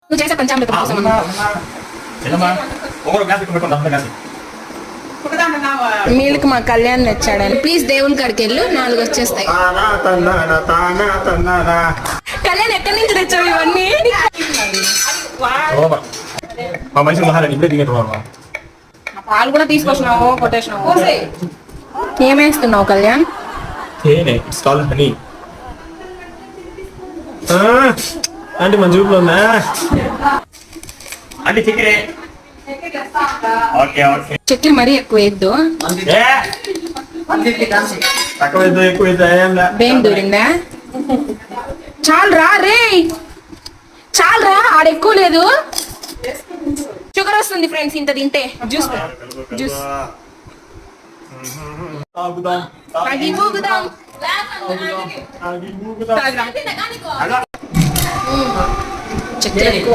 నువ్వు చేసే పంచామృతం కోసం మిల్క్ మా కళ్యాణ్ తెచ్చాడని. ప్లీజ్ దేవుని కాడికి వెళ్ళు, 4 వచ్చేస్తాయి. కళ్యాణ్ ఎక్కడి నుంచి తెచ్చావు ఇవన్నీ? మా మనిషి మహారాణి ఇప్పుడే దిగేట్టున్నావా? పాలు కూడా తీసుకొచ్చినావు, కొట్టేసినావు. ఏమేస్తున్నావు కళ్యాణ్? తేనె. It's called honey. అంటే మన జూబ్లో ఉందా అంటే చక్కెరే? Okay okay. చక్కెర మరీ ఎక్కువ వేద్దు. తక్కువ వేద్దు ఎక్కువ వేద్దు ఏం లే. బేం దూరిందా? చాలరా రే, చాలరా, ఆడ ఎక్కువ లేదు. షుగర్ వస్తుంది ఫ్రెండ్స్ ఇంత తింటే. జ్యూస్ జ్యూస్ తాగి ఊగుదాం. చక్కెర ఎక్కువ.